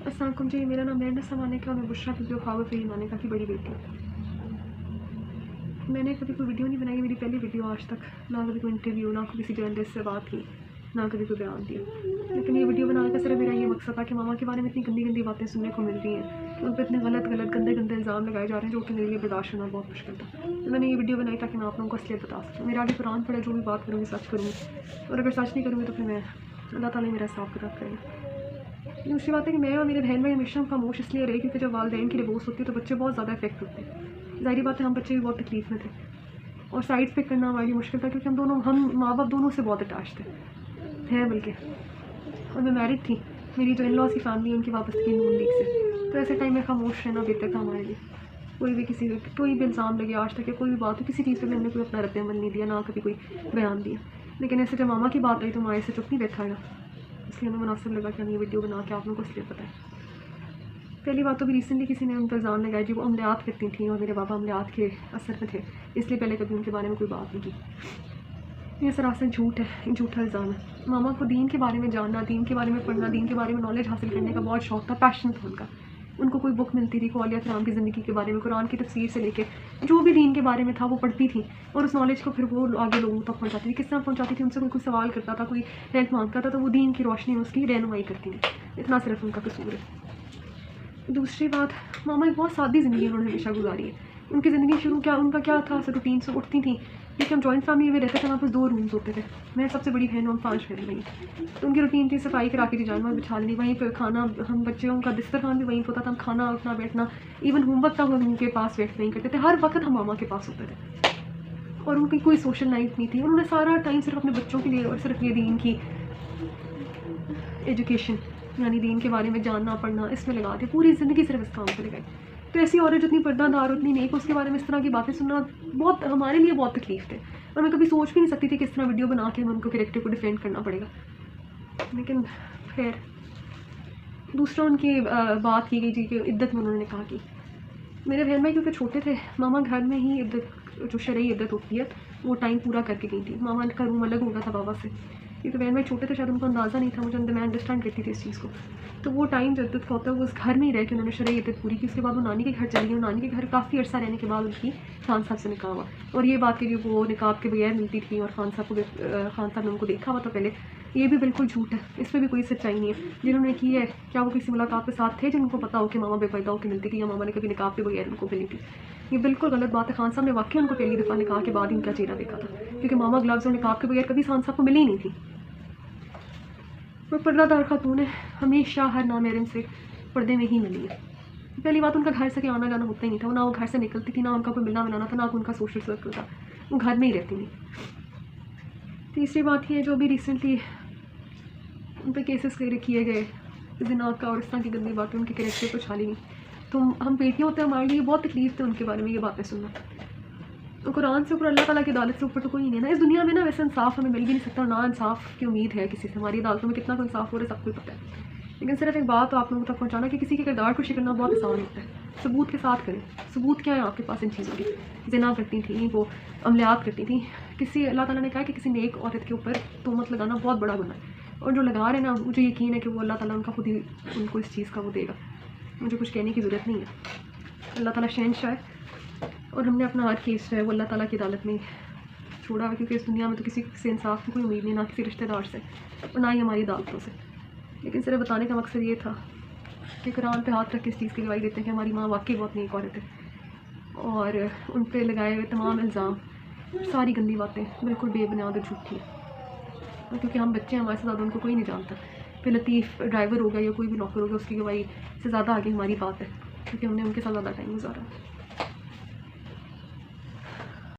अस्सलाम वालेकुम जी, मेरा नाम मेहनत समाने का, मैं बुशरा वीडियो ख्वाब फेरी माने का की बड़ी बेटी। मैंने कभी कोई वीडियो नहीं बनाई, मेरी पहली वीडियो आज तक। ना कभी कोई इंटरव्यू, ना किसी जर्नलिस्ट से बात की, ना कभी कोई बयान दिया। लेकिन ये वीडियो बनाने का सिर्फ मेरा ये मकसद था कि मामा के बारे में इतनी गंदी गंदी बातें सुनने को मिल रही हैं, उन पर इतने गलत गलत गंदे गंदे इल्ज़ाम लगाए जा रहे हैं जो कि मेरे लिए बर्दाश्त करना बहुत मुश्किल था। तो मैंने ये वीडियो बनाई ताकि मैं आप लोगों को असलियत बता सकूँ। मेरा आगे कुरान पढ़े, जो भी बात करूँगी सच करूँगी, और अगर सच नहीं करूँगी तो फिर मैं अल्लाह ताला मेरा हिसाब किताब करेगा। दूसरी बात है कि मैं और मेरे बहन भाई हमेशा खामोश इसलिए रहे क्योंकि जब वालिदैन की डिवोर्स होती है तो बच्चे बहुत ज़्यादा इफेक्ट होते हैं। ज़ाहिर बात है, हम बच्चे भी बहुत तकलीफ में थे और साइड पिक करना हमारे लिए मुश्किल था क्योंकि हम माँ बाप दोनों से बहुत अटैच थे, हैं बल्कि। और मैं मैरिड थी, मेरी जो इन लॉज की फैमिली है उनकी वापस थी नून लीग से, तो ऐसे टाइम में खामोश रहना बेहतर था हमारे लिए। कोई भी इल्ज़ाम लगे आज तक या कोई भी बात हो, किसी चीज़ पर मैंने कोई अपना रद्द-ए-अमल नहीं दिया, ना कभी कोई बयान दिया। लेकिन ऐसे जब मामा की बात आई तो माँ ऐसे चुप नहीं बैठा है, इसलिए हमें मुनासिब लगा कि हम ये वीडियो बना के आप लोगों को इसलिए बताएं। पहली बात तो भी रिसेंटली किसी ने उन पर इल्ज़ाम लगाया जी वो अमलियात करती थी और मेरे पापा अमलियात के असर में थे, इसलिए पहले कभी उनके बारे में कोई बात नहीं की। ये सरासर झूठ है, झूठा इल्ज़ाम है। मामा को दीन के बारे में जानना, दीन के बारे में पढ़ना, दीन के बारे में नॉलेज हासिल करने का बहुत शौक था, पैशन था उनका। उनको कोई बुक मिलती थी औलिया किराम की ज़िंदगी के बारे में, कुरान की तफसीर से लेके जो भी दीन के बारे में था वो पढ़ती थी और उस नॉलेज को फिर वो आगे लोगों तक पहुँचाती थी। किस तरह पहुँचाती थी? उनसे कोई सवाल करता था, कोई हेल्प मांगता था तो वो दीन की रोशनी में उसकी रहनुमाई करती थी। इतना सिर्फ उनका कसूर है। दूसरी बात, मामा एक बहुत सादी ज़िंदगी उन्होंने हमेशा गुजारी है। उनकी ज़िंदगी शुरू उनका क्या था, रूटीन से उठती थी, क्योंकि हम जॉइंट फैमिली में रहते थे, वहाँ पर 2 रूम्स होते थे। मैं सबसे बड़ी बहन हूँ, हम 5 बहन भाई। तो उनकी रूटीन थी सफाई करा के जानवर बिछा लेनी, वहीं पर खाना, हम बच्चों का दस्तरखान भी वहीं होता था, हम खाना उठना बैठना, इवन होमवर्क तक हम उनके पास बैठ नहीं करते थे, हर वक्त हम मामा के पास होते थे। और उनकी कोई सोशल लाइफ नहीं थी, उन्होंने सारा टाइम सिर्फ अपने बच्चों के लिए और सिर्फ ये दीन की एजुकेशन यानी दीन के बारे में जानना पढ़ना इसमें लगा दिया, पूरी ज़िंदगी सिर्फ इस काम पर लगाई। तो ऐसी औरत जितनी पर्दादार उतनी नेक, उसके बारे में इस तरह की बातें सुनना बहुत हमारे लिए बहुत तकलीफ थे और मैं कभी सोच भी नहीं सकती थी कि इस तरह वीडियो बना के हमें उनको कैरेक्टर को डिफेंड करना पड़ेगा। लेकिन खैर, दूसरा उनकी बात की गई जी कि इद्दत में उन्होंने कहा कि मेरे बहन भाई क्योंकि छोटे थे, मामा घर में ही इद्दत जो शरई इद्दत होती है वो टाइम पूरा करके गई थी। मामा का रूम अलग हो गया था बाबा से, क्योंकि बहन भाई छोटे थे, शायद उनको अंदाज़ा नहीं था, मैं अंडरस्टैंड करती थी इस चीज़ को। तो वो टाइम जो इद्दत का होता है वो उस घर में ही रह के उन्होंने शरई इद्दत पूरी की। उसके बाद वो नानी के घर चली गई, नानी के घर काफ़ी अर्सा रहने के बाद उनकी खान साहब से निकाह हुआ। और ये बात कि वो निकाब के बगैर मिलती थी और खान साहब ने उनको देखा हुआ था पहले, ये भी बिल्कुल झूठ है, इसमें भी कोई सच्चाई नहीं है। जिन्होंने की है, क्या वो किसी मुलाकात के साथ थे जिनको पता हो कि मामा बेपर्दा होकर मिलती थी या मामा ने कभी निकाब के बगैर उनको मिली थी? ये बिल्कुल गलत बात है। खान साहब ने वाकई उनको पहली दफ़ा निकाह के बाद इनका चेहरा देखा था, क्योंकि मामा ग्लव्स और निकाब के बगैर कभी खान साहब को मिली ही नहीं थी। वो पर्दादार खातून है, हमेशा हर नामहरम से पर्दे में ही मिली है। पहली बात, उनका घर से कहीं आना जाना होता ही नहीं था, ना वो घर से निकलती थी, ना उनका कोई मिलना मिलाना था, ना उनका सोशल सर्कल था, वो घर में ही रहती थी। तीसरी बात ये है, जो भी रिसेंटली उन पर केसेस किए गए ज़िना का और इस तरह की गंदी बातें उनके कैरेक्टर को छाली नहीं, तो हम बेटियाँ होते हैं, हमारे लिए बहुत तकलीफ थे उनके बारे में ये बातें सुनना। तो कुरान से ऊपर, अल्लाह ताला की अदालत से ऊपर तो कोई नहीं है ना इस दुनिया में। ना वैसे इंसाफ हमें मिल भी नहीं सकता, ना इंसाफ की उम्मीद है किसी से। हमारी अदालतों में कितना कोई इंसाफ हो रहा है सबको पता है। लेकिन सिर्फ एक बात तो आप लोगों तक पहुँचाना कि किसी के किरदार को शिकना बहुत आसान होता है, सबूत के साथ करें। सबूत क्या है आपके पास इन चीज़ों की? ज़िना करती थी वो, अमलियात करती थी, किसी अल्लाह ताला ने कहा कि किसी नेक औरत के ऊपर तोहमत लगाना बहुत बड़ा गुनाह है। और जो लगा रहे ना, मुझे यकीन है कि वो अल्लाह ताला उनका खुद ही उनको इस चीज़ का वो देगा। मुझे कुछ कहने की ज़रूरत नहीं है। अल्लाह ताला शहंशाह है और हमने अपना हर केस जो है वो अल्लाह ताला की अदालत में छोड़ा है, क्योंकि इस दुनिया में तो किसी से इंसाफ की कोई उम्मीद नहीं, ना किसी रिश्तेदार से और ना ही हमारी अदालतों से। लेकिन सिर्फ बताने का मकसद ये था कि कुरान पे हाथ रख के इस चीज़ की गवाही देते हैं कि हमारी माँ वाकई बहुत नेक औरत है और उन पर लगाए हुए तमाम इल्ज़ाम, सारी गंदी बातें बिल्कुल बेबुनियाद और झूठी है। क्योंकि हम बच्चे हैं, हमारे से ज़्यादा उनको कोई नहीं जानता। फिर लतीफ़ ड्राइवर होगा या कोई भी नौकर होगा, उसकी गवाही से ज़्यादा आगे हमारी बात है, क्योंकि हमने उनके साथ ज़्यादा टाइम गुजारा।